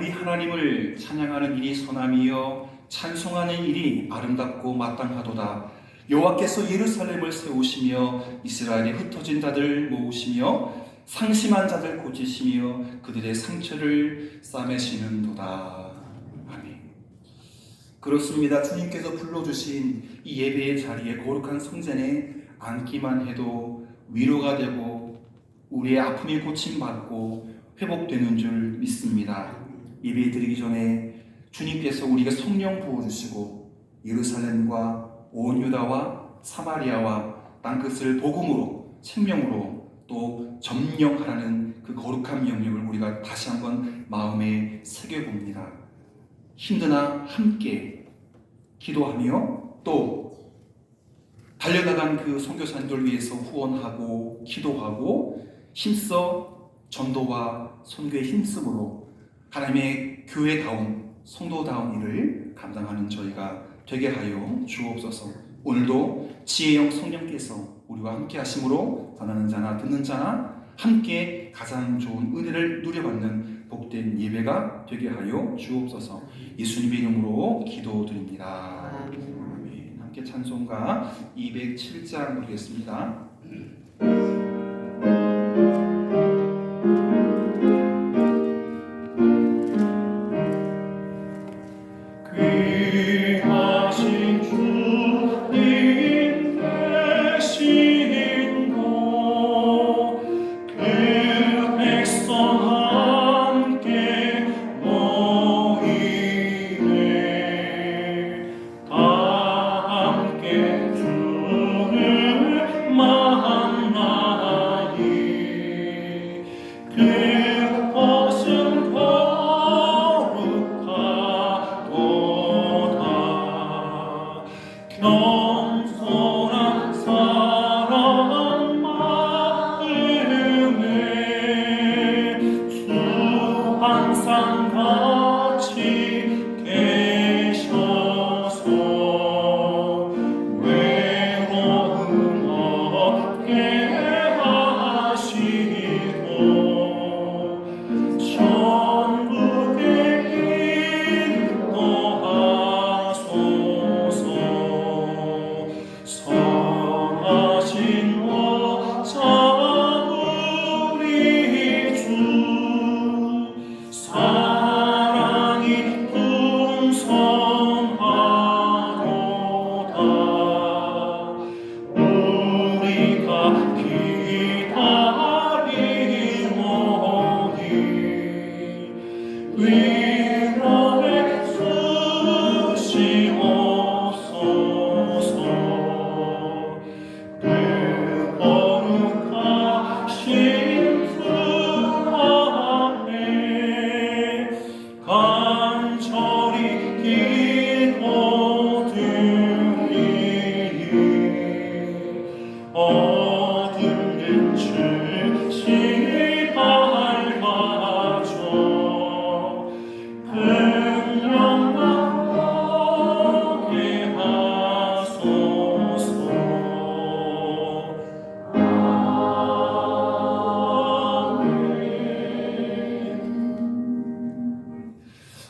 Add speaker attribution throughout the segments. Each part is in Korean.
Speaker 1: 우리 하나님을 찬양하는 일이 선함이요 찬송하는 일이 아름답고 마땅하도다. 여호와께서 예루살렘을 세우시며 이스라엘에 흩어진 자들 모으시며 상심한 자들 고치시며 그들의 상처를 싸매시는도다. 아멘. 그렇습니다. 주님께서 불러주신 이 예배의 자리에 거룩한 성전에 앉기만 해도 위로가 되고 우리의 아픔이 고침받고 회복되는 줄 믿습니다. 예배 드리기 전에 주님께서 우리에게 성령 부어주시고 예루살렘과 온 유다와 사마리아와 땅끝을 복음으로 생명으로 또 점령하라는 그 거룩한 명령을 우리가 다시 한번 마음에 새겨봅니다. 힘드나 함께 기도하며 또 달려나간 그 선교사님들 위해서 후원하고 기도하고 힘써 전도와 선교에 힘쓰므로 하나님의 교회다운 성도다운 일을 감당하는 저희가 되게 하여 주옵소서. 오늘도 지혜영 성령께서 우리와 함께 하심으로 전하는 자나 듣는 자나 함께 가장 좋은 은혜를 누려받는 복된 예배가 되게 하여 주옵소서. 예수님의 이름으로 기도드립니다. 아멘. 함께 찬송가 207장 부르겠습니다.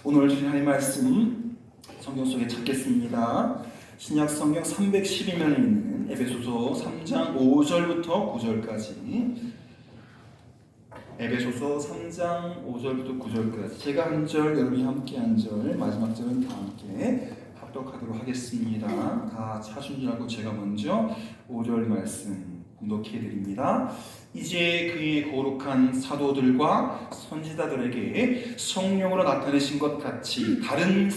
Speaker 1: 오늘 주신 하나님 말씀 성경 속에 찾겠습니다. 신약 성경 312면에 있는 에베소서 3장 5절부터 9절까지 에베소서 3장 5절부터 9절까지 제가 한 절, 여러분이 함께 한 절, 마지막 절은 다 함께 합독하도록 하겠습니다. 다 찾은 줄 알고 제가 먼저 5절 말씀 공독해드립니다. 이제 그의 거룩한 사도들과 선지자들에게 성령으로 나타내신 것 같이 다른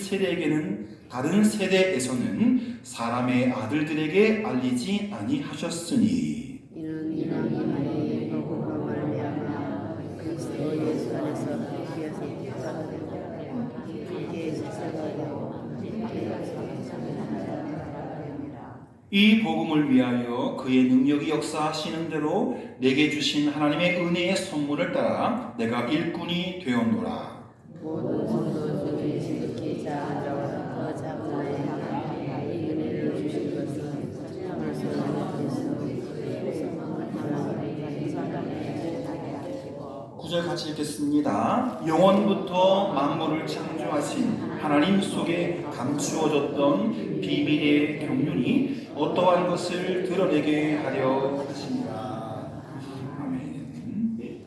Speaker 1: 세대에서는 사람의 아들들에게 알리지 아니하셨으니
Speaker 2: 이는 복음을 말미암아 그리스도 예수 안에서 귀에서
Speaker 1: 이 복음을 위하여 그의 능력이 역사하시는 대로 내게 주신 하나님의 은혜의 선물을 따라 내가 일꾼이 되었노라.
Speaker 2: 모든 성도들이 지극히 자아져서 더 작은 하나님의 이 은혜를 주신 것은 참을 수 없는 그리스도 예수의 성령을 담아 사람에게 하시고
Speaker 1: 9절 구절 같이 읽겠습니다. 영원부터 만물을 창조하신 하나님 속에 감추어졌던 비밀의 경륜이 어떠한 것을 드러내게 하려 하십니다. 아멘.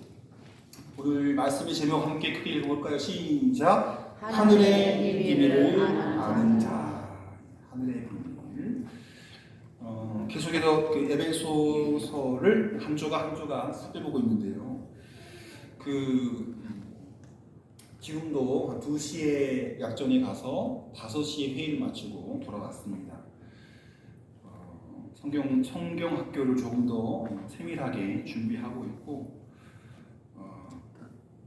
Speaker 1: 오늘 말씀의 제목 함께 크게 읽어볼까요? 시작. 하늘의 비밀을 아는 자. 하늘의 비밀. 계속해서 그 에베소서를 한 조가 살펴보고 있는데요. 지금도 2시에 약전에 가서 5시에 회의를 마치고 돌아왔습니다. 성경 학교를 조금 더 세밀하게 준비하고 있고,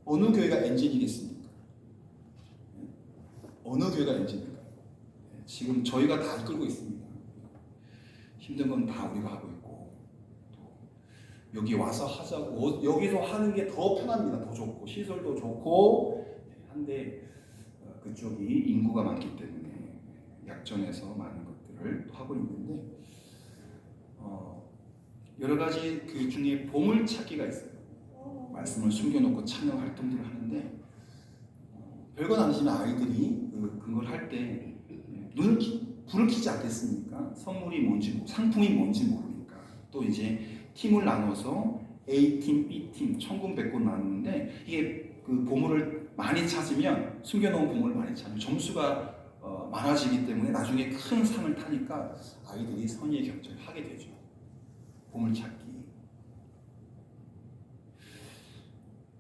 Speaker 1: 어느 교회가 엔진이겠습니까? 어느 교회가 엔진입니까? 지금 저희가 다 이끌고 있습니다. 힘든 건 다 우리가 하고 있고, 또 여기 와서 하자고, 여기서 하는 게 더 편합니다. 더 좋고 시설도 좋고 한데, 그쪽이 인구가 많기 때문에 약전에서 많은 것들을 하고 있는데, 여러 가지 그 중에 보물 찾기가 있어요. 말씀을 숨겨놓고 찬양 활동들을 하는데, 별건 아니지만 아이들이 그걸 할 때 불을 켜지 않겠습니까? 선물이 뭔지, 상품이 뭔지 모르니까. 또 이제 팀을 나눠서 A팀, B팀, 천군백군 나누는데, 이게 그 보물을 많이 찾으면, 숨겨놓은 보물을 많이 찾으면 점수가 많아지기 때문에 나중에 큰 상을 타니까 아이들이 선의의 경쟁을 하게 되죠. 보물 찾기.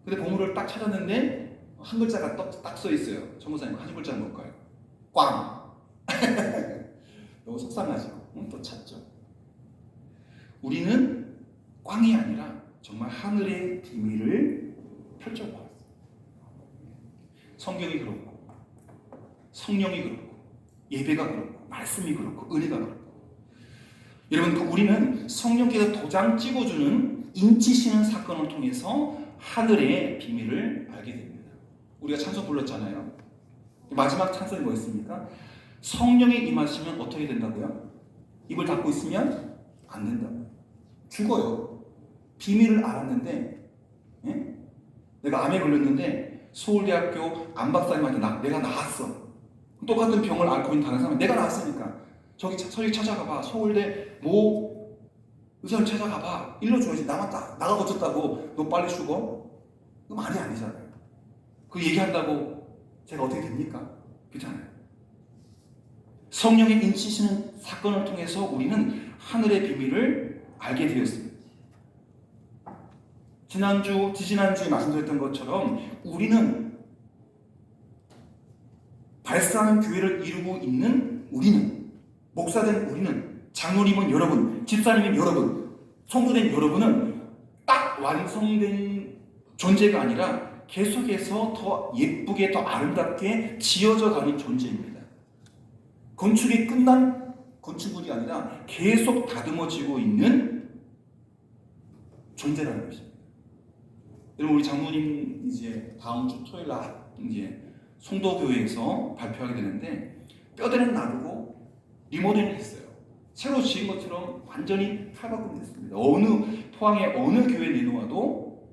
Speaker 1: 근데 보물을 딱 찾았는데 한 글자가 딱 써 있어요. 천문사님 한 글자 뭘까요? 꽝. 너무 속상하죠. 또 찾죠. 우리는 꽝이 아니라 정말 하늘의 비밀을 펼쳐보았어요. 성경이 그렇고, 성령이 그렇고, 예배가 그렇고, 말씀이 그렇고, 은혜가 그렇고. 여러분, 우리는 성령께서 도장 찍어주는 인치시는 사건을 통해서 하늘의 비밀을 알게 됩니다. 우리가 찬송 불렀잖아요. 마지막 찬송이 뭐였습니까? 성령이 임하시면 어떻게 된다고요? 입을 닫고 있으면 안 된다고요. 죽어요. 비밀을 알았는데, 예? 내가 암에 걸렸는데 서울대학교 안박사님한테 내가 나았어. 똑같은 병을 앓고 있는 다른 사람은 내가 나았으니까 저기 찾아가봐. 서울대 뭐 의사를 찾아가봐. 일러줘야지. 나가 거쳤다고 너 빨리 죽어? 그 말이 아니잖아요. 그 얘기한다고 제가 어떻게 됩니까? 그렇잖아요. 성령의 인치시는 사건을 통해서 우리는 하늘의 비밀을 알게 되었습니다. 지지난주에 말씀드렸던 것처럼 우리는 발사하는 교회를 이루고 있는 우리는, 목사된 우리는, 장로님은 여러분, 집사님은 여러분, 성도된 여러분은 딱 완성된 존재가 아니라 계속해서 더 예쁘게, 더 아름답게 지어져 가는 존재입니다. 건축이 끝난 건축물이 아니라 계속 다듬어지고 있는 존재라는 것입니다. 여러분, 우리 장로님 이제 다음 주 토요일 날 이제 송도교회에서 발표하게 되는데, 뼈대는 나르고 리모델링을 했어요. 새로 지은 것처럼 완전히 탈바꿈됐습니다. 포항의 어느 교회 내놓아도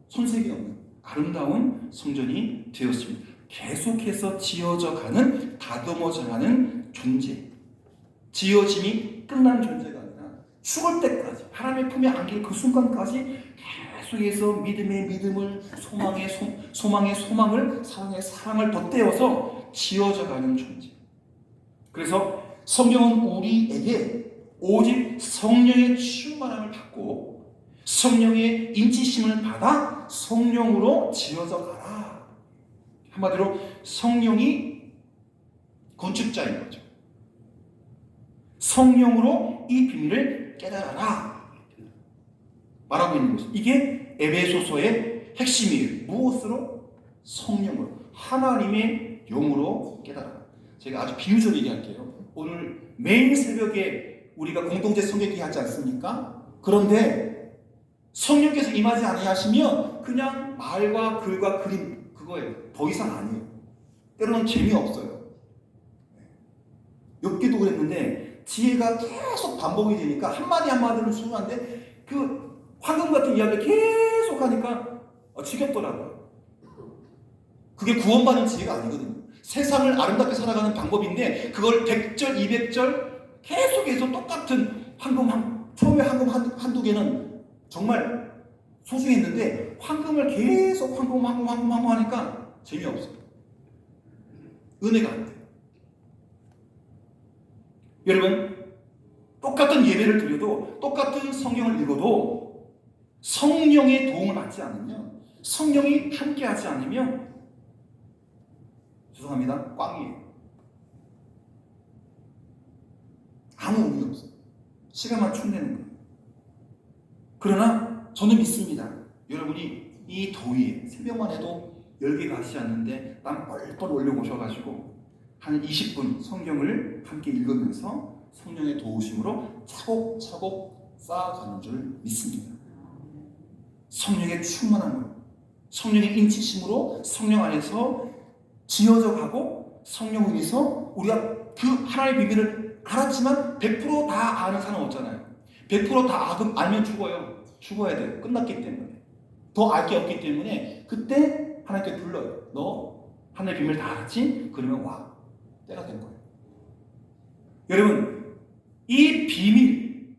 Speaker 1: 손색이 없는 아름다운 성전이 되었습니다. 계속해서 지어져 가는, 다듬어져 가는 존재. 지어짐이 끝난 존재가 아니라 죽을 때까지, 하나님의 품에 안길 그 순간까지 계속해서 믿음의 믿음을, 소망의 소망을, 사랑의 사랑을 덧대어서 지어져 가는 존재. 그래서 성경은 우리에게 오직 성령의 충만함을 받고 성령의 인치심을 받아 성령으로 지어져 가라. 한마디로 성령이 건축자인 거죠. 성령으로 이 비밀을 깨달아라 말하고 있는 것입니다. 이게 에베소서의 핵심이에요. 무엇으로? 성령으로, 하나님의 영으로 깨달아라. 제가 아주 비유적으로 얘기할게요. 오늘 매일 새벽에 우리가 공동체 성경기 하지 않습니까? 그런데 성령께서 임하지 아니하시면 그냥 말과 글과 그림, 그거예요. 더 이상 아니에요. 때로는 재미없어요. 엽기도 그랬는데 지혜가 계속 반복이 되니까 한마디 한마디는 순수한데 그 황금 같은 이야기를 계속 하니까 지겹더라고요. 그게 구원받는 지혜가 아니거든요. 세상을 아름답게 살아가는 방법인데 그걸 100절, 200절 계속해서 똑같은 처음에 황금 한두 개는 정말 소중했는데 황금을 계속 황금 하니까 재미없어요. 은혜가 안 돼요. 여러분, 똑같은 예배를 드려도 똑같은 성경을 읽어도 성령의 도움을 받지 않으면, 성령이 함께하지 않으면 죄송합니다, 꽝이에요. 아무 의미 없어요. 시간만 축내는 거예요. 그러나 저는 믿습니다. 여러분이 이 더위에 새벽만 해도 열기가 가시지 않는데 땀 뻘뻘 올려오셔가지고 한 20분 성경을 함께 읽으면서 성령의 도우심으로 차곡차곡 쌓아가는 줄 믿습니다. 성령의 충만함으로, 성령의 인치심으로 성령 안에서 지어져 가고 성령 위에서 우리가 그 하나님의 비밀을 알았지만 100%다 아는 사람 없잖아요. 100%다 알면 죽어야 돼요. 끝났기 때문에. 더 알 게 없기 때문에 그때 하나님께 불러요. 너 하나님의 비밀을 다 알았지? 그러면 와. 때가 된 거예요. 여러분, 이 비밀,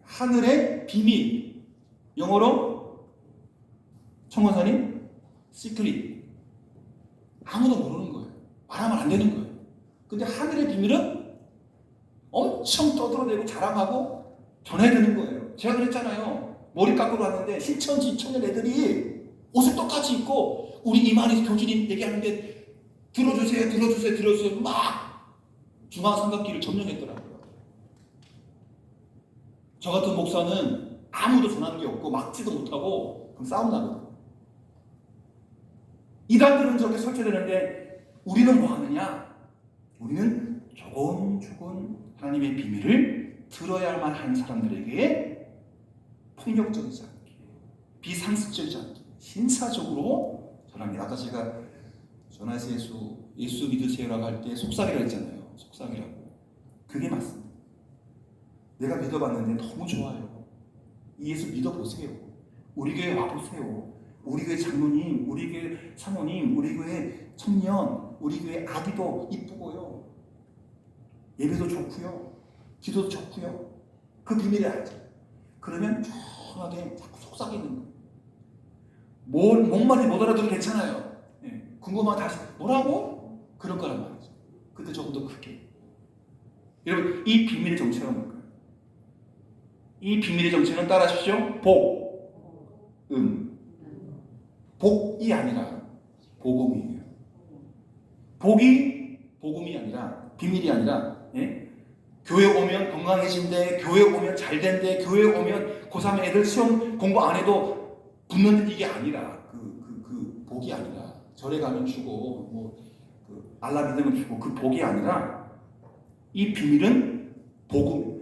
Speaker 1: 하늘의 비밀, 영어로 청원사님 시크릿, 아무도 모르는 거예요. 말하면 안 되는 거예요. 근데 하늘의 비밀은 엄청 떠들어대고 자랑하고 전해야 되는 거예요. 제가 그랬잖아요. 머리 깎고 왔는데 신천지 청년 애들이 옷을 똑같이 입고 우리 이만희 교주님 얘기하는데 들어주세요 막 중앙삼각기를 점령했더라고요. 저 같은 목사는 아무도 전하는 게 없고 막지도 못하고 그럼 싸움 나거든요. 이단들은 저렇게 설치되는데 우리는 뭐 하느냐? 우리는 조곤조곤 하나님의 비밀을 들어야만 하는 사람들에게 폭력적이지 않게, 비상식적이지 않게 신사적으로 전합니다. 아까 제가 전하에서 예수 믿으세요라고 할 때 속삭이라고 했잖아요. 속삭이라고. 그게 맞습니다. 내가 믿어봤는데 너무 좋아요. 이 예수 믿어보세요. 우리 교회 와보세요. 우리 교회 장로님, 우리 교회 사모님, 우리 교회 청년, 우리 교회 아기도 이쁘고요. 예배도 좋고요. 기도도 좋고요. 그 비밀을 알죠. 그러면 편하게 자꾸 속삭이는 거예요. 목마디 못 알아들어도 괜찮아요. 네. 궁금하면 다시 뭐라고? 그럴 거란 말이죠. 근데 조금 더 크게. 여러분, 이 비밀의 정체가 뭘까요? 이 비밀의 정체는 따라하십시오. 복이 아니라 복음이에요. 복이 복음이 아니라 비밀이 아니라, 예? 교회 오면 건강해진대, 교회 오면 잘된대, 교회 오면 고3 애들 시험 공부 안 해도 붙는 이게 아니라 그 복이 아니라 절에 가면 주고 그 알라 믿으면 주고 그 복이 아니라 이 비밀은 복음의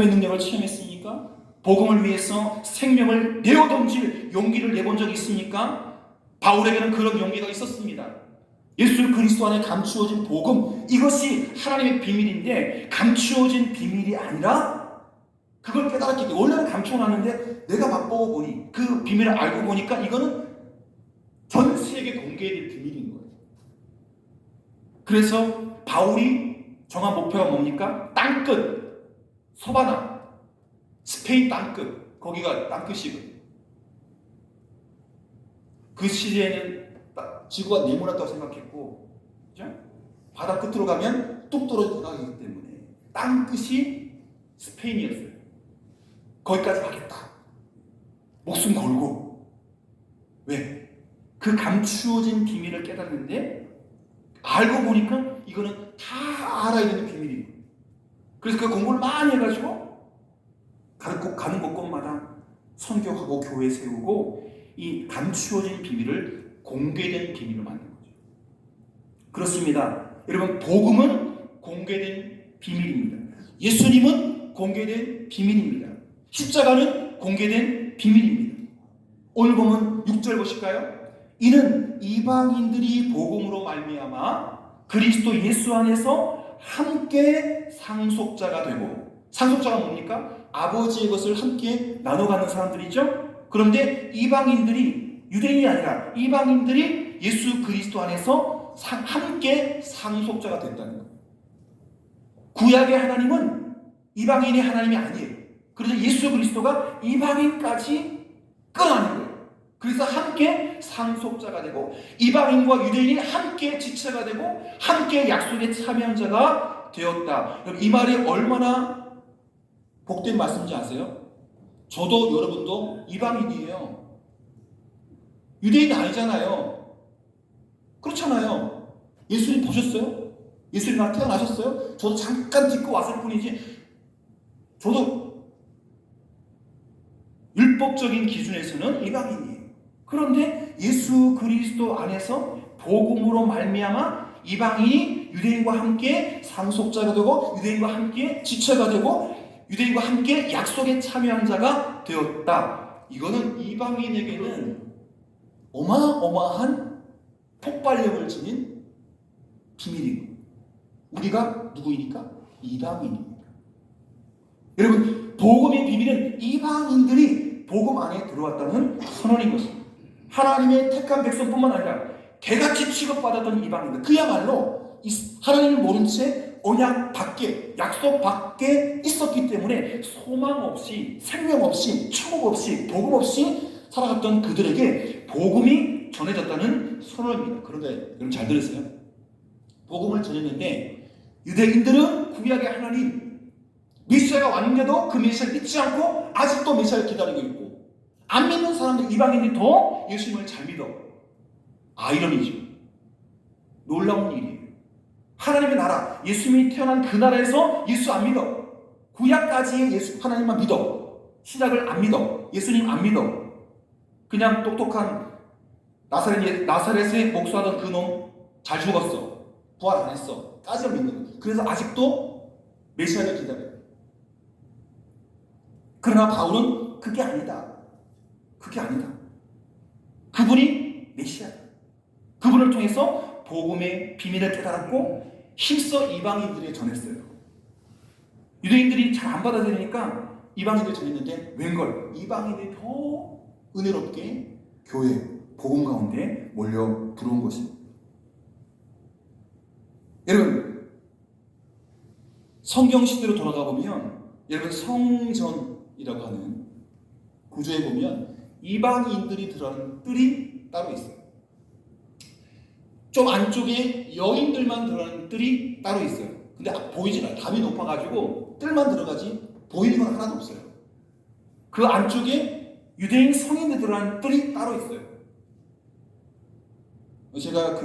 Speaker 1: 능력을 체험했습니까? 복음을 위해서 생명을 내어던질 용기를 내본 적이 있습니까? 바울에게는 그런 용기가 있었습니다. 예수 그리스도 안에 감추어진 복음, 이것이 하나님의 비밀인데 감추어진 비밀이 아니라 그걸 깨달았기 때문에, 원래는 감춰놨는데 내가 맛보고 보니 그 비밀을 알고 보니까 이거는 전 세계에 공개될 비밀인 거예요. 그래서 바울이 정한 목표가 뭡니까? 땅끝, 서바나, 스페인 땅끝, 거기가 땅끝이거든요. 그 시대에는 지구가 네모났다고 생각했고, 그죠? 바다 끝으로 가면 뚝 떨어져 나가기 때문에 땅끝이 스페인이었어요. 거기까지 가겠다. 목숨 걸고. 왜? 그 감추어진 비밀을 깨달았는데 알고 보니까 이거는 다 알아야 되는 비밀이에요. 그래서 그 공부를 많이 해가지고 가는 곳곳마다 선교하고 교회 세우고 이 감추어진 비밀을 공개된 비밀로 만든 거죠. 그렇습니다. 여러분, 복음은 공개된 비밀입니다. 예수님은 공개된 비밀입니다. 십자가는 공개된 비밀입니다. 오늘 보면 6절 보실까요? 이는 이방인들이 복음으로 말미암아 그리스도 예수 안에서 함께 상속자가 되고, 상속자가 뭡니까? 아버지의 것을 함께 나눠 갖는 사람들이죠. 그런데 이방인들이, 유대인이 아니라 이방인들이 예수 그리스도 안에서 함께 상속자가 됐다는 거예요. 구약의 하나님은 이방인의 하나님이 아니에요. 그래서 예수 그리스도가 이방인까지 끌어안는 거예요. 그래서 함께 상속자가 되고 이방인과 유대인이 함께 지체가 되고 함께 약속의 참여한 자가 되었다. 그럼 이 말이 얼마나 복된 말씀인지 아세요? 저도 여러분도 이방인이에요. 유대인 아니잖아요. 그렇잖아요. 예수님 보셨어요? 예수님 나 태어나셨어요? 저도 잠깐 듣고 왔을 뿐이지 저도 율법적인 기준에서는 이방인이에요. 그런데 예수 그리스도 안에서 복음으로 말미암아 이방인이 유대인과 함께 상속자가 되고 유대인과 함께 지체가 되고 유대인과 함께 약속에 참여한 자가 되었다. 이거는 이방인에게는 어마어마한 폭발력을 지닌 비밀이고 우리가 누구이니까? 이방인입니다. 여러분 복음의 비밀은 이방인들이 복음 안에 들어왔다는 선언인 것입니다. 하나님의 택한 백성뿐만 아니라 개같이 취급받았던 이방인들 그야말로 하나님을 모른 채 언약 밖에 약속 밖에 있었기 때문에 소망 없이 생명 없이 천국 없이 복음 없이 살아갔던 그들에게 복음이 전해졌다는 선언입니다. 그런데 여러분 잘 들으세요. 복음을 전했는데 유대인들은 구약의 하나님 메시아가 왔는데도 그 메시아를 믿지 않고 아직도 메시아를 기다리고 있고 안 믿는 사람들 이방인들이 더 예수님을 잘 믿어. 아이러니죠. 놀라운 일이에요. 하나님의 나라 예수님이 태어난 그 나라에서 예수 안 믿어. 구약까지의 예수 하나님만 믿어. 신약을 안 믿어. 예수님 안 믿어. 그냥 똑똑한 나사렛에 목수하던 그 놈 잘 죽었어. 부활 안 했어. 까지 믿는 거예요. 그래서 아직도 메시아를 기다려요. 그러나 바울은 그게 아니다. 그게 아니다. 그분이 메시아다. 그분을 통해서 복음의 비밀을 깨달았고 힘써 이방인들에게 전했어요. 유대인들이 잘 안 받아들이니까 이방인들 전했는데 웬걸 이방인들이 더 은혜롭게 교회 복음 가운데 몰려 들어온 것입니다. 여러분 성경 시대로 돌아가 보면 여러분 성전이라고 하는 구조에 보면 이방인들이 들어가는 뜰이 따로 있어요. 좀 안쪽에 여인들만 들어가는 뜰이 따로 있어요. 근데 보이지 않아요. 담이 높아가지고 뜰만 들어가지 보이는 건 하나도 없어요. 그 안쪽에 유대인 성인들 들어가는 뜰이 따로 있어요. 제가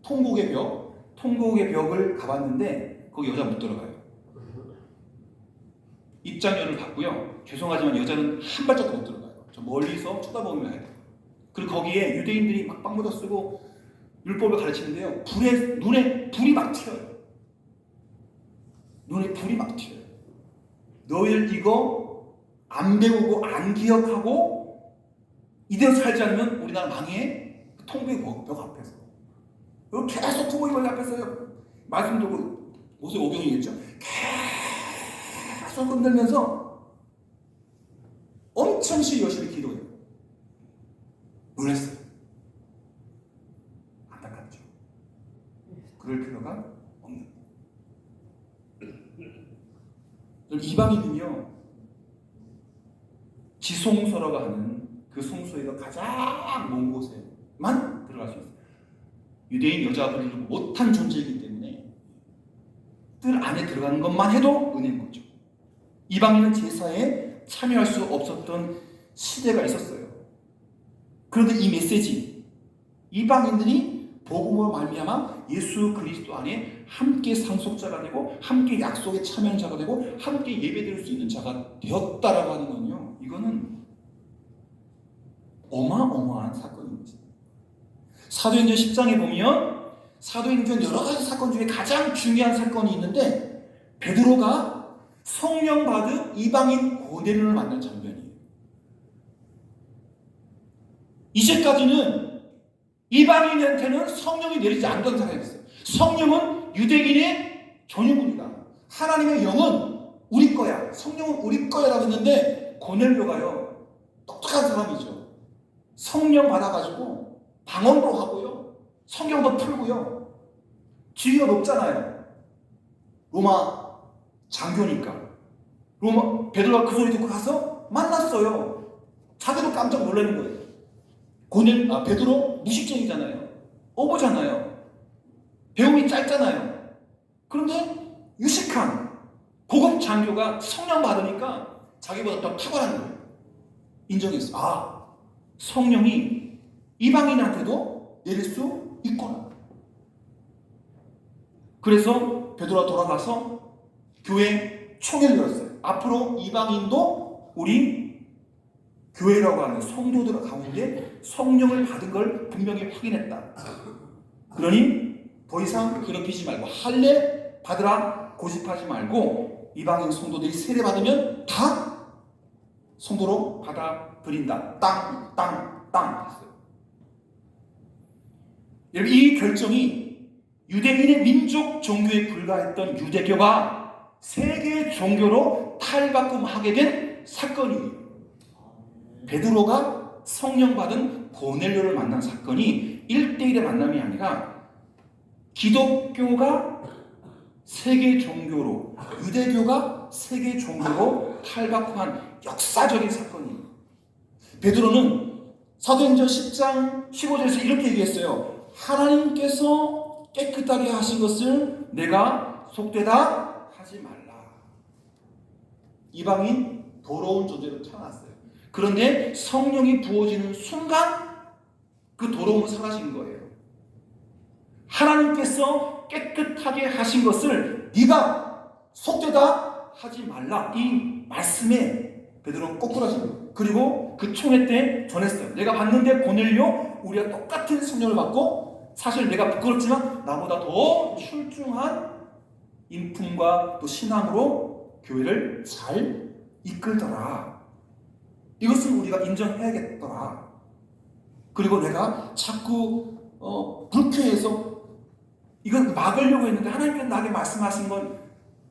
Speaker 1: 통곡의 벽을 가봤는데 거기 여자 못 들어가요. 입장료를 받고요. 죄송하지만 여자는 한 발짝도 못 들어가요. 저 멀리서 쳐다보기만 해요. 그리고 거기에 유대인들이 막 빵모자 쓰고 율법을 가르치는데요. 눈에 불이 막 튀어요. 눈에 불이 막 튀어요. 너희들 이거 안 배우고 안 기억하고 이대로 살지 않으면 우리나라 망해. 통곡의 벽 앞에서. 계속 통곡의 벽 앞에서 말씀 듣고 모세 오경이겠죠. 계속 흔들면서 엄청 열심히 기도해요. 놀랐어요. 안타깝죠. 그럴 필요가 없는 거예요. 이방인은요 지송소라고 하는 그 송소에서 가장 먼 곳에만 들어갈 수 있어요. 유대인 여자분이 못한 존재이기 때문에 뜰 안에 들어가는 것만 해도 은혜인 거죠. 이방인은 제사에 참여할 수 없었던 시대가 있었어요. 그런데 이 메시지 이방인들이 복음으로 말미암아 예수 그리스도 안에 함께 상속자가 되고 함께 약속에 참여한 자가 되고 함께 예배드릴 수 있는 자가 되었다라고 하는 건요. 이거는 어마어마한 사건입니다. 사도행전 10장에 보면 사도행전 여러 가지 사건 중에 가장 중요한 사건이 있는데 베드로가 성령 받은 이방인 고넬료를 만난 장면이에요. 이제까지는 이방인한테는 성령이 내리지 않던 사람이었어요. 성령은 유대인의 전유물이다. 하나님의 영은 우리 거야. 성령은 우리 거야라고 했는데 고넬료가요. 똑똑한 사람이죠. 성령 받아가지고 방언도 하고요. 성경도 풀고요. 지위가 높잖아요. 로마 장교니까. 베드로가 그 소리 듣고 가서 만났어요. 자기도 깜짝 놀라는 거예요. 베드로 무식쟁이잖아요. 어부잖아요. 배움이 짧잖아요. 그런데 유식한 고급 장교가 성령 받으니까 자기보다 더 탁월한 거예요. 인정했어. 성령이 이방인한테도 내릴 수 있구나. 그래서 베드로가 돌아가서 교회 총회를 열었어요. 앞으로 이방인도 우리 교회라고 하는 성도들 가운데 성령을 받은 걸 분명히 확인했다. 그러니 더 이상 괴롭히지 말고 할례 받으라 고집하지 말고 이방인 성도들이 세례 받으면 다 성도로 받아들인다. 땅 했어요. 여러분, 이 결정이 유대인의 민족 종교에 불과했던 유대교가 세계 종교로 탈바꿈하게 된 사건이에요. 베드로가 성령 받은 고넬료를 만난 사건이 1대1의 만남이 아니라 기독교가 세계 종교로, 유대교가 세계 종교로 탈바꿈한 역사적인 사건이에요. 베드로는 사도행전 10장 15절에서 이렇게 얘기했어요. 하나님께서 깨끗하게 하신 것을 내가 속되다 하지 말라. 이방인 더러운 존재로 태어났어요. 그런데 성령이 부어지는 순간 그 더러움은 사라진 거예요. 하나님께서 깨끗하게 하신 것을 네가 속되다 하지 말라. 이 말씀에 베드로는 꼬꾸라진 거예요. 그리고 그 총회 때 전했어요. 내가 봤는데 고넬료 우리가 똑같은 성령을 받고 사실 내가 부끄럽지만 나보다 더 출중한 인품과 또 신앙으로 교회를 잘 이끌더라. 이것을 우리가 인정해야겠더라. 그리고 내가 자꾸 불쾌해서 이건 막으려고 했는데 하나님께서 나에게 말씀하신 건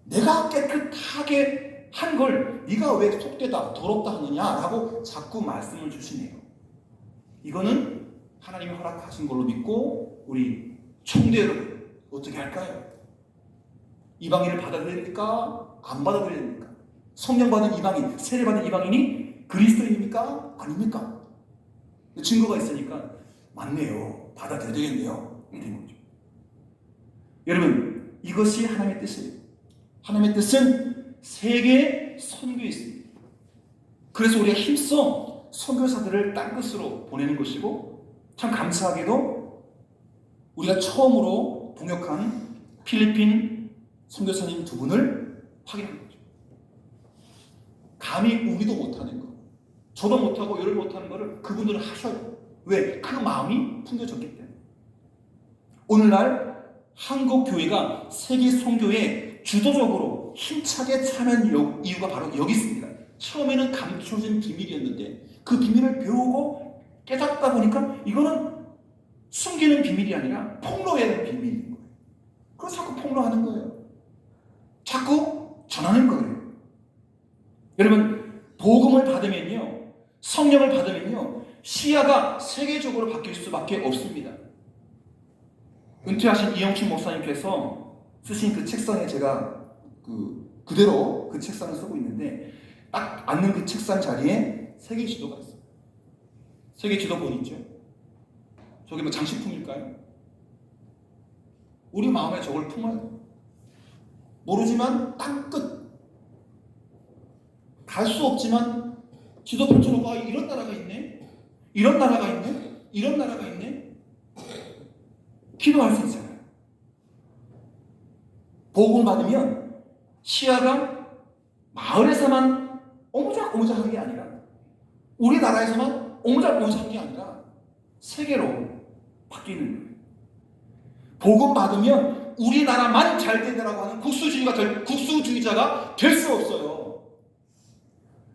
Speaker 1: 내가 깨끗하게 한 걸 네가 왜 속되다 더럽다 하느냐라고 자꾸 말씀을 주시네요. 이거는 하나님이 허락하신 걸로 믿고 우리 청대 여러분 어떻게 할까요? 이방인을 받아들입니까? 안 받아들입니까? 성령 받은 이방인, 세례 받은 이방인이 그리스도인입니까? 아닙니까? 증거가 있으니까 맞네요. 받아들여야 되겠네요. 이렇게 된 거죠. 여러분, 이것이 하나님의 뜻이에요. 하나님의 뜻은 세계 선교에 있습니다. 그래서 우리가 힘써 선교사들을 땅끝으로 보내는 것이고, 참 감사하게도 우리가 처음으로 동역한 필리핀 선교사님 2분을 확인한 거죠. 감히 우리도 못하는 거, 저도 못하고 여러분 못하는 거를 그분들은 하셔요. 왜? 그 마음이 풍겨졌기 때문에. 오늘날 한국 교회가 세계 선교에 주도적으로 힘차게 참여한 이유가 바로 여기 있습니다. 처음에는 감춰진 비밀이었는데 그 비밀을 배우고 깨닫다 보니까 이거는 숨기는 비밀이 아니라 폭로해야 되는 비밀인 거예요. 그래서 자꾸 폭로하는 거예요. 자꾸 전하는 거예요. 여러분, 복음을 받으면요, 성령을 받으면요, 시야가 세계적으로 바뀔 수밖에 없습니다. 은퇴하신 이영춘 목사님께서 쓰신 그 책상에 제가 그대로 그 책상을 쓰고 있는데 딱 앉는 그 책상 자리에 세계 지도가 있어요. 세계 지도본 있죠? 저게 뭐 장식품일까요? 우리 마음에 저걸 품어야 돼요. 모르지만 땅끝 갈 수 없지만 지도 펼쳐놓고 이런 나라가 있네, 이런 나라가 있네, 이런 나라가 있네, 기도할 수 있잖아요. 복음을 받으면 시야가 마을에서만 오무작오무작한 게 아니라 우리나라에서만 오무작오무작한 게 아니라 세계로 바뀌는 거예요. 복음 받으면 우리나라만 잘 되더라고 하는 국수주의자가 될 수 없어요.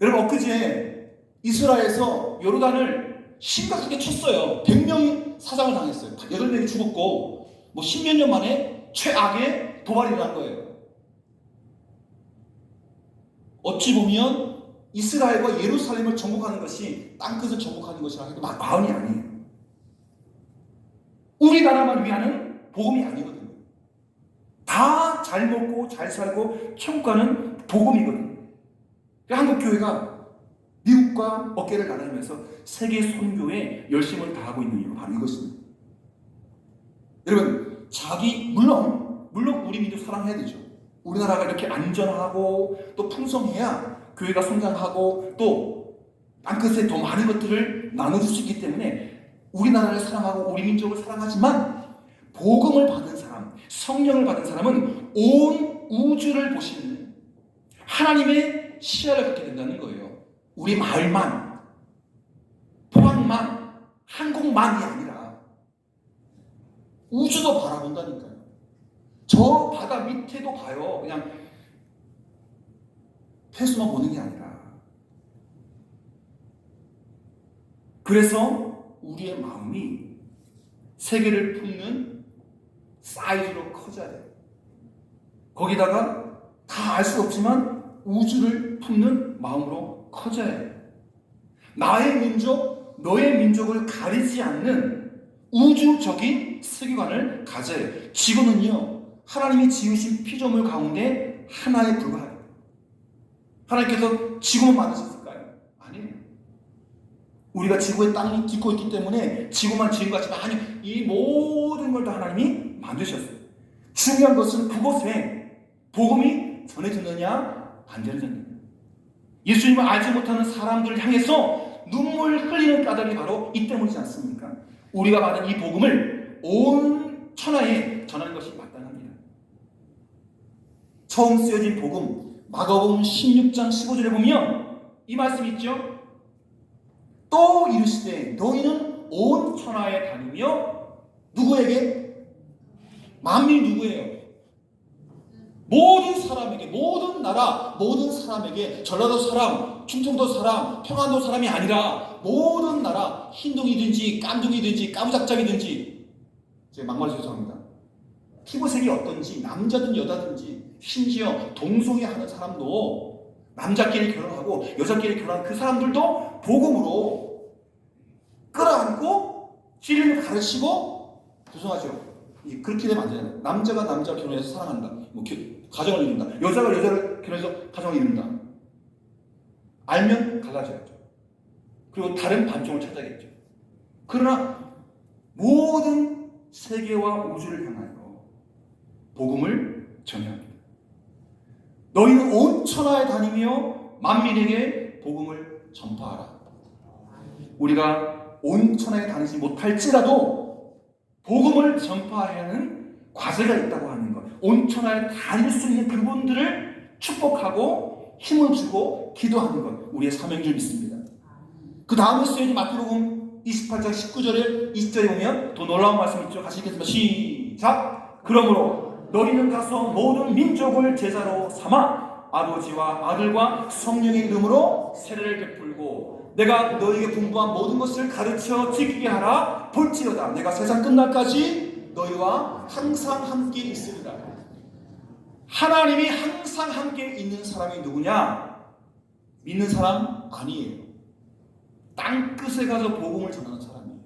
Speaker 1: 여러분, 엊그제 이스라엘에서 요르단을 심각하게 쳤어요. 100명이 사상을 당했어요. 8명이 죽었고 뭐 10몇 년 만에 최악의 도발이 일어난 거예요. 어찌 보면 이스라엘과 예루살렘을 정복하는 것이 땅끝을 정복하는 것이라 해도 마음이 아니에요. 우리나라만 위하는 복음이 아니거든요. 다 잘 먹고 잘 살고 천국 가는 복음이거든요. 한국 교회가 미국과 어깨를 나누면서 세계 선교에 열심을 다하고 있는 이유가 바로 이것입니다. 여러분, 물론 우리 민족 사랑해야 되죠. 우리나라가 이렇게 안전하고 또 풍성해야 교회가 성장하고 또 땅끝에 더 많은 것들을 나눠줄 수 있기 때문에 우리나라를 사랑하고 우리 민족을 사랑하지만 복음을 받은 사람, 성령을 받은 사람은 온 우주를 보시는 하나님의 시야를 갖게 된다는 거예요. 우리 마을만, 포항만, 한국만이 아니라 우주도 바라본다니까요. 저 바다 밑에도 봐요. 그냥 폐수만 보는 게 아니라. 그래서 우리의 마음이 세계를 품는 사이즈로 커져야 돼요. 거기다가 다 알 수 없지만 우주를 품는 마음으로 커져야 해요. 나의 민족, 너의 민족을 가리지 않는 우주적인 세계관을 가져야 해요. 지구는요, 하나님이 지으신 피조물 가운데 하나에 불과해요. 하나님께서 지구만 만드셨을까요? 아니에요. 우리가 지구에 땅을 딛고 있기 때문에 지구만 지은 것 같지만 아니, 이 모든 걸 다 하나님이 만드셨어요. 중요한 것은 그곳에 복음이 전해졌느냐 안 전해졌느냐. 예수님을 알지 못하는 사람들을 향해서 눈물 흘리는 까닭이 바로 이 때문이지 않습니까? 우리가 받은 이 복음을 온 천하에 전하는 것이 마땅합니다. 처음 쓰여진 복음 마가복음 16장 15절에 보면 이 말씀이 있죠. 또 이르시되 너희는 온 천하에 다니며 누구에게? 만민 누구예요? 모든 사람에게, 모든 나라, 모든 사람에게, 전라도 사람, 충청도 사람, 평안도 사람이 아니라 모든 나라, 흰둥이든지 깐둥이든지 까무잡잡이든지, 제가 막말 죄송합니다. 피부색이 어떤지, 남자든 여자든지, 심지어 동성애 하는 사람도 남자끼리 결혼하고 여자끼리 결혼하는 그 사람들도 복음으로 끌어안고 진리를 가르치고, 죄송하죠. 그렇게 되면 안 되잖아요. 남자가 남자를 결혼해서 사랑한다. 가정을 이룬다. 여자가 여자를 결혼해서 가정을 이룬다. 알면 갈라져야죠. 그리고 다른 반종을 찾아야겠죠. 그러나 모든 세계와 우주를 향하여 복음을 전해합니다. 너희는 온 천하에 다니며 만민에게 복음을 전파하라. 우리가 온 천하에 다니지 못할지라도 복음을 전파해야 하는 과제가 있다고 하는 것. 온 천하에 다닐 수 있는 그분들을 축복하고 힘을 주고 기도하는 것. 우리의 사명인 줄 믿습니다. 그 다음에 쓰여진 마태복음 28장 19절에 20절에 보면 더 놀라운 말씀 있죠. 같이 읽겠습니다. 시작! 그러므로 너희는 가서 모든 민족을 제자로 삼아 아버지와 아들과 성령의 이름으로 세례를 베풀고 내가 너희에게 분부한 모든 것을 가르쳐 지키게 하라. 볼지어다 내가 세상 끝날까지 너희와 항상 함께 있으리라. 하나님이 항상 함께 있는 사람이 누구냐? 믿는 사람 아니에요. 땅끝에 가서 복음을 전하는 사람이에요.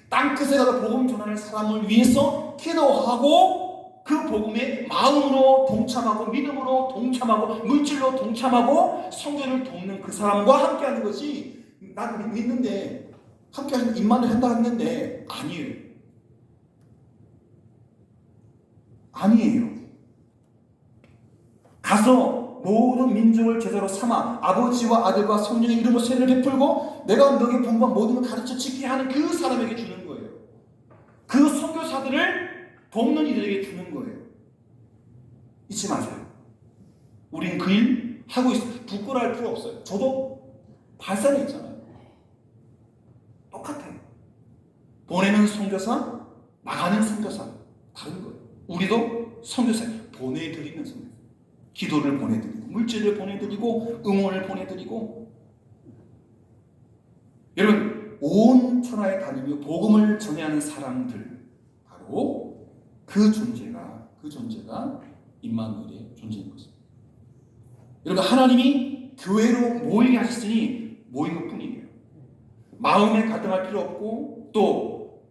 Speaker 1: 땅끝에 가서 복음 전하는 사람을 위해서 기도하고 그 복음에 마음으로 동참하고 믿음으로 동참하고 물질로 동참하고 성전을 돕는 그 사람과 함께하는 것이 난 믿는데 함께 하시는 입만을 한다 했는데 아니에요. 가서 모든 민족을 제자로 삼아 아버지와 아들과 성령의 이름으로 세례를 베풀고 내가 너에게 분부한 모든 걸 가르쳐 지키게 하는 그 사람에게 주는 거예요. 그 선교사들을 돕는 이들에게 주는 거예요. 잊지 마세요. 우린 그 일 하고 있어요. 부끄러워할 필요 없어요. 저도 발산에 있잖아요. 똑같아요. 보내는 선교사, 나가는 선교사 다른 거예요. 우리도 선교사 보내드리는 선교사. 기도를 보내드리고 물질을 보내드리고 응원을 보내드리고 여러분 온 천하에 다니며 복음을 전해하는 사람들 바로 그 존재가 임마누엘의 존재인 것입니다. 여러분 하나님이 교회로 모이게 하셨으니 모인 것 뿐이에요. 마음에 갈등할 필요 없고, 또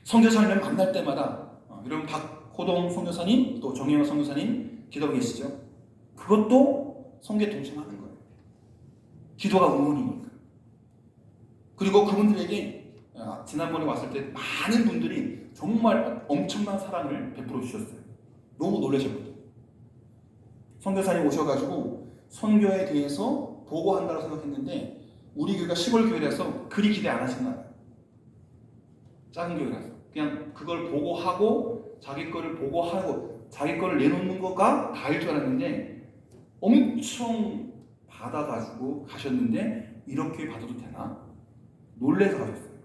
Speaker 1: 선교사님을 만날 때마다 여러분 박호동 선교사님, 또 정혜영 선교사님 기도하고 계시죠? 그것도 선교에 동참하는 거예요. 기도가 응원이니까. 그리고 그분들에게 지난번에 왔을 때 많은 분들이 정말 엄청난 사랑을 베풀어 주셨어요. 너무 놀라셨거든요. 선교사님 오셔가지고 선교에 대해서 보고한다고 생각했는데 우리 교회가 시골 교회라서 그리 기대 안 하신 거예요. 작은 교회라서 그냥 그걸 보고하고 자기 거를 보고하고 자기 거를 내놓는 거가 다일 줄 알았는데 엄청 받아가지고 가셨는데 이렇게 받아도 되나? 놀래서 가셨어요.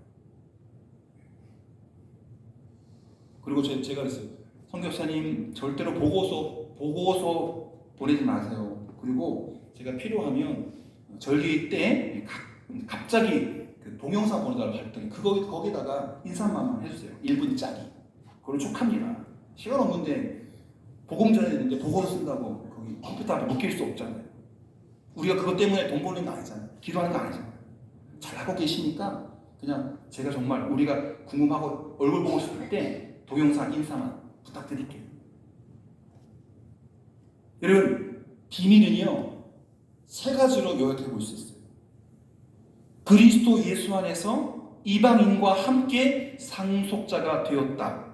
Speaker 1: 그리고 제가 그랬어요. 선교사님 절대로 보고서 보내지 마세요. 그리고 제가 필요하면 절기 때 갑자기 그 동영상 보내달라고 했더니 거기다가 인사만 해주세요. 1분짜리. 그걸 촉합니다. 시간 없는데 복음 전했는데 보고서 쓴다고 거기 컴퓨터 앞에 묶일 수 없잖아요. 우리가 그것 때문에 돈 버는 거 아니잖아요. 기도하는 거 아니잖아요. 잘하고 계시니까 그냥 제가 정말 우리가 궁금하고 얼굴 보고 싶을 때 동영상 인사만 부탁드릴게요. 여러분, 비밀은요 3가지로 요약해 볼 수 있어요. 그리스도 예수 안에서 이방인과 함께 상속자가 되었다.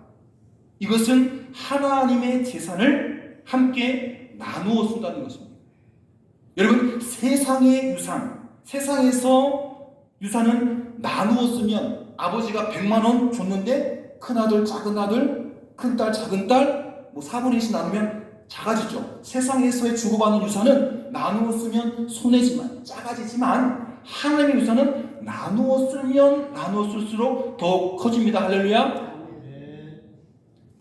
Speaker 1: 이것은 하나님의 재산을 함께 나누어 쓴다는 것입니다. 여러분, 세상의 유산, 세상에서 유산은 나누어 쓰면 아버지가 100만 원 줬는데 큰아들, 작은아들, 큰딸, 작은딸 4분의 1씩 나누면 작아지죠. 세상에서의 주고받는 유산은 나누어 쓰면 손해지만 작아지지만 하나님의 유산은 나누어 쓰면 나누어 쓸수록 더 커집니다. 할렐루야.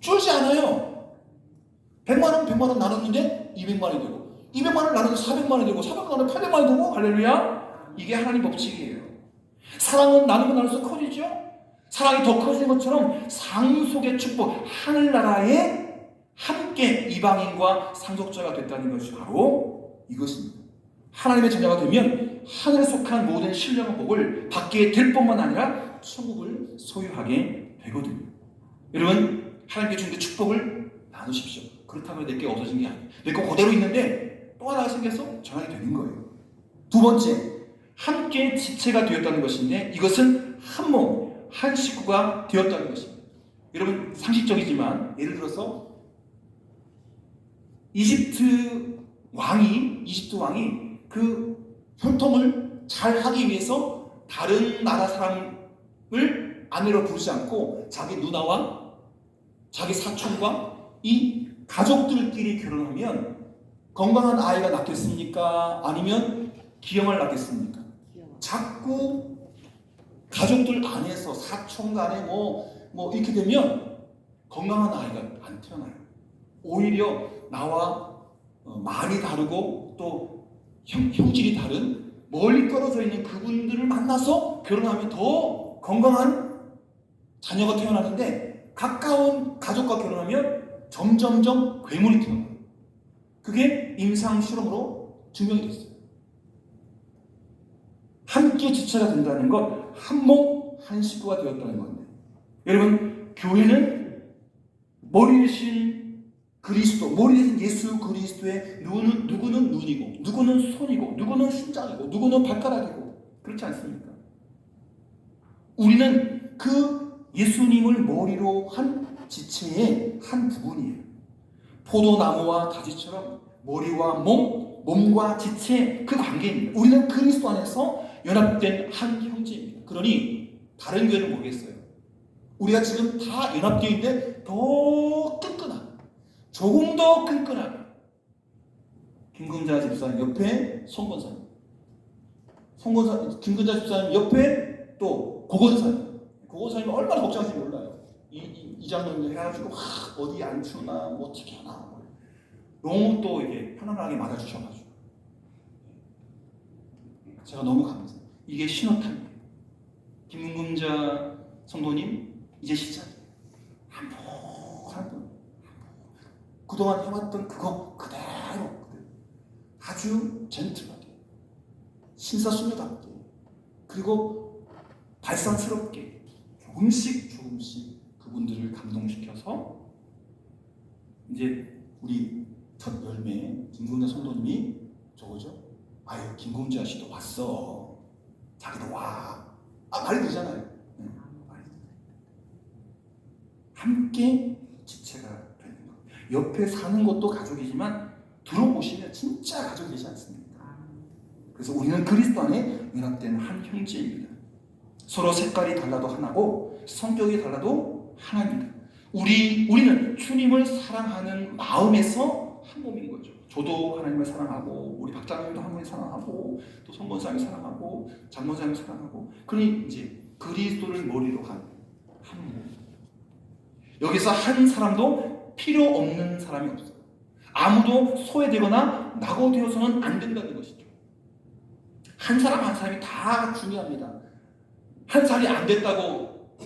Speaker 1: 줄지 않아요. 100만 원 나눴는데 200만 원이 되고 200만 원 나누는데 400만 원이 되고 400만 원 800만 원이 되고 할렐루야. 이게 하나님 법칙이에요. 사랑은 나누면 나눌수록 커지죠. 사랑이 더 커지는 것처럼 상속의 축복, 하늘나라에 함께 이방인과 상속자가 됐다는 것이 바로 이것입니다. 하나님의 자녀가 되면 하늘에 속한 모든 신령한 복을 받게 될 뿐만 아니라 천국을 소유하게 되거든요. 여러분, 하나님께 주는 그 축복을 나누십시오. 그렇다면 내게 없어진 게 아니에요. 내 거 그대로 있는데 또 하나가 생겨서 전환이 되는 거예요. 2번째, 함께 지체가 되었다는 것인데 이것은 한 몸, 한 식구가 되었다는 것입니다. 여러분, 상식적이지만 예를 들어서 이집트 왕이 그 혈통을 잘 하기 위해서 다른 나라 사람을 아내로 부르지 않고 자기 누나와 자기 사촌과 이 가족들끼리 결혼하면 건강한 아이가 낳겠습니까? 아니면 기형을 낳겠습니까? 자꾸 가족들 안에서 사촌 간에 이렇게 되면 건강한 아이가 안 태어나요. 오히려 나와 많이 다르고 또 형질이 다른 멀리 떨어져 있는 그분들을 만나서 결혼하면 더 건강한 자녀가 태어나는데 가까운 가족과 결혼하면 점점점 괴물이 태어나요. 그게 임상 실험으로 증명이 됐어요. 함께 지체가 된다는 것, 한 몸, 한 식구가 되었다는 건데, 여러분, 교회는 머리 대신 그리스도, 머리 대신 예수 그리스도의 누구는 눈이고, 누구는 손이고, 누구는 심장이고, 누구는 발가락이고, 그렇지 않습니까? 우리는 그 예수님을 머리로 한 지체의 한 부분이에요. 포도나무와 가지처럼 머리와 몸과 지체, 그 관계입니다. 우리는 그리스도 안에서 연합된 한 형제입니다. 그러니 다른 교회는 모르겠어요. 우리가 지금 다 연합되어 있는데 더 끈끈한, 조금 더 끈끈한 김근자 집사님 옆에 송건사님, 김근자 집사님 옆에 또 고건사님. 고건사님은 얼마나 걱정하실지 몰라요. 이 장로님들 해가지고 어디 안 추나 어떻게 하나 너무 또 이게 편안하게 맞아주셔가지고 제가 너무 감사해요. 이게 신호탄이에요. 김근자 성도님 이제 시작이에요. 한번 그동안 해왔던 그거 그대로 아주 젠틀하게, 신사숙녀답게, 그리고 발상스럽게 조금씩 그분들을 감동시켜서 이제 우리 첫 열매 김금자 성도님이 저거죠. 아유, 김금자 씨도 왔어. 자기도 와. 말이 되잖아요. 네, 말이 돼. 함께 지체가 되는 것. 옆에 사는 것도 가족이지만 들어보시면 진짜 가족이지 않습니까? 그래서 우리는 그리스도 안에 연합된 한 형제입니다. 서로 색깔이 달라도 하나고 성격이 달라도 하나입니다. 우리는 주님을 사랑하는 마음에서 한 몸인 거죠. 저도 하나님을 사랑하고 우리 박장님도 하나님을 사랑하고 또 성권사님을 사랑하고 장로사님을 사랑하고 그러니 이제 그리스도를 머리로 한 몸. 여기서 한 사람도 필요 없는 사람이 없어요. 아무도 소외되거나 낙오되어서는 안 된다는 것이죠. 한 사람 한 사람이 다 중요합니다. 한 살이 안 됐다고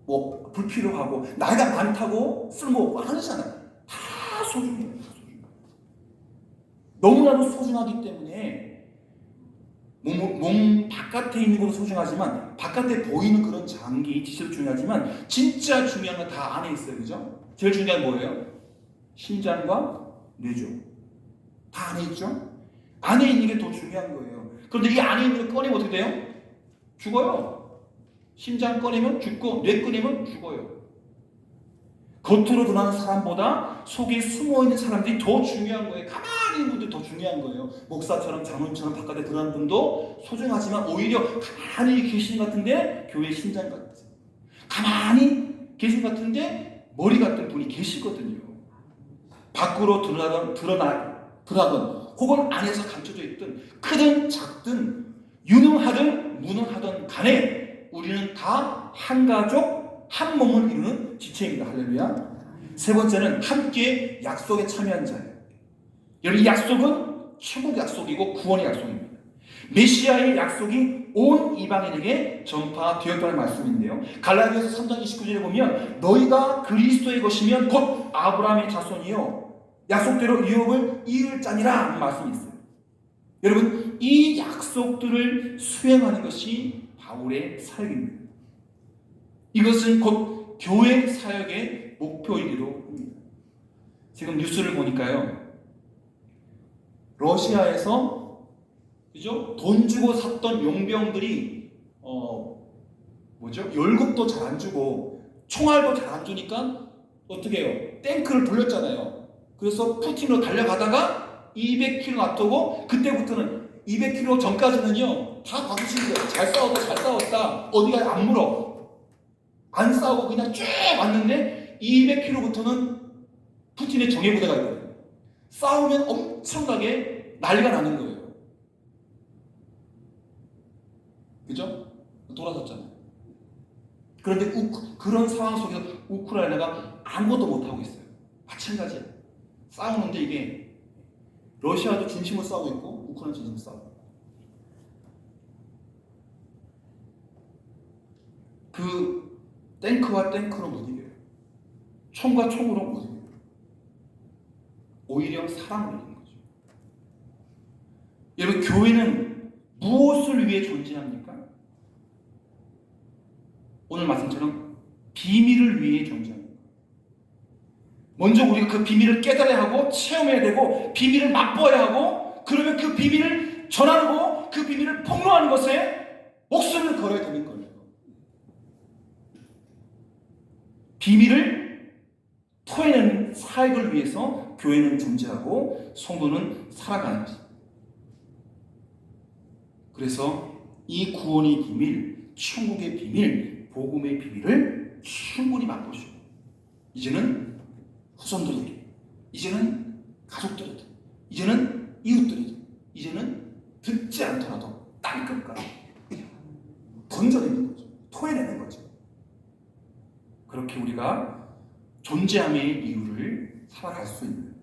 Speaker 1: 뭐 불필요하고 나이가 많다고 쓸모없고 아니잖아요. 다 소중해요. 너무나도 소중하기 때문에 몸 바깥에 있는 것도 소중하지만 바깥에 보이는 그런 장기, 지체도 중요하지만 진짜 중요한 건 다 안에 있어요. 그죠? 제일 중요한 건 뭐예요? 심장과 뇌죠. 다 안에 있죠? 안에 있는 게 더 중요한 거예요. 그런데 이 안에 있는 걸 꺼내면 어떻게 돼요? 죽어요. 심장 꺼내면 죽고 뇌 꺼내면 죽어요. 겉으로 드러나는 사람보다 속에 숨어있는 사람들이 더 중요한 거예요. 가만히 있는 분들이 더 중요한 거예요. 목사처럼 장로처럼 바깥에 드러나는 분도 소중하지만 오히려 가만히 계신 것 같은데 교회 심장 같은, 가만히 계신 것 같은데 머리 같은 분이 계시거든요. 밖으로 드러나건 혹은 안에서 감춰져 있든 크든 작든 유능하든 무능하든 간에 우리는 다 한 가족 한 몸을 이루는 지체입니다. 할렐루야. 세 번째는 함께 약속에 참여한 자예요. 여러분, 이 약속은 천국 약속이고 구원의 약속입니다. 메시아의 약속이 온 이방인에게 전파되었다는 말씀인데요. 갈라디아서 3장 29절에 보면 너희가 그리스도의 것이면 곧 아브라함의 자손이요 약속대로 유업을 이을 자니라 하는 말씀이 있어요. 여러분, 이 약속들을 수행하는 것이 바울의 사역입니다. 이것은 곧 교회 사역의 목표이기도 합니다. 지금 뉴스를 보니까요, 러시아에서 그죠? 돈 주고 샀던 용병들이 월급도 잘 안 주고 총알도 잘 안 주니까 어떻게 해요? 탱크를 돌렸잖아요. 그래서 푸틴으로 달려가다가 200km 앞두고 그때부터는 200km 전까지는요 다 박수치는 거예요. 잘 싸웠다. 어디가 안 물어. 안 싸우고 그냥 쭉 왔는데 200km부터는 푸틴의 정예부대가 있거든요. 싸우면 엄청나게 난리가 나는 거예요. 그죠? 돌아섰잖아요. 그런데 그런 상황 속에서 우크라이나가 아무것도 못하고 있어요. 마찬가지예요. 싸우는데 이게 러시아도 진심으로 싸우고 있고 우크라이나 진심으로 싸우고 있고. 그 탱크와 탱크로 못 이겨요. 총과 총으로 못 이겨요. 오히려 사랑으로 이기는 거죠. 여러분, 교회는 무엇을 위해 존재합니까? 오늘 말씀처럼 비밀을 위해 존재합니다. 먼저 우리가 그 비밀을 깨달아야 하고 체험해야 되고 비밀을 맛보아야 하고 그러면 그 비밀을 전하고 그 비밀을 폭로하는 것에 목숨을 걸어야 되는 거예요. 비밀을 토해내는 사역을 위해서 교회는 존재하고 성도는 살아가는 것입니다. 그래서 이 구원의 비밀, 천국의 비밀, 복음의 비밀을 충분히 맛보시고 이제는 후손들에게, 이제는 가족들에게, 이제는 이웃들에게, 이제는 듣지 않더라도 땅끝까지 던져내는 거죠. 토해내는 거죠. 그렇게 우리가 존재함의 이유를 살아갈 수 있는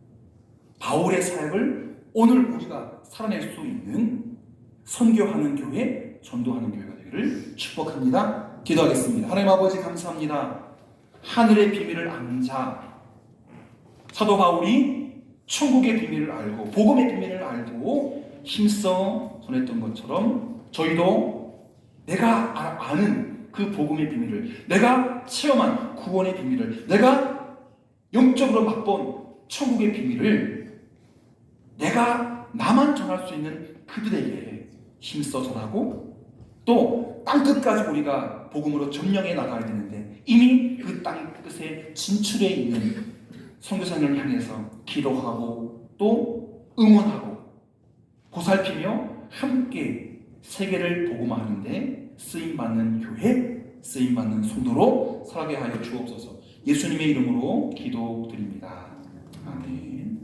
Speaker 1: 바울의 사역을 오늘 우리가 살아낼 수 있는 선교하는 교회, 전도하는 교회가 되기를 축복합니다. 기도하겠습니다. 하나님 아버지 감사합니다. 하늘의 비밀을 아는 자 사도 바울이 천국의 비밀을 알고 복음의 비밀을 알고 힘써 전했던 것처럼 저희도 내가 아는 그 복음의 비밀을, 내가 체험한 구원의 비밀을, 내가 영적으로 맛본 천국의 비밀을 내가 나만 전할 수 있는 그들에게 힘써 전하고 또 땅끝까지 우리가 복음으로 점령해 나가야 되는데 이미 그 땅끝에 진출해 있는 선교사님을 향해서 기도하고 또 응원하고 보살피며 함께 세계를 복음화하는데 쓰임받는 교회, 쓰임받는 성도로 살게 하여 주옵소서. 예수님의 이름으로 기도드립니다. 아멘.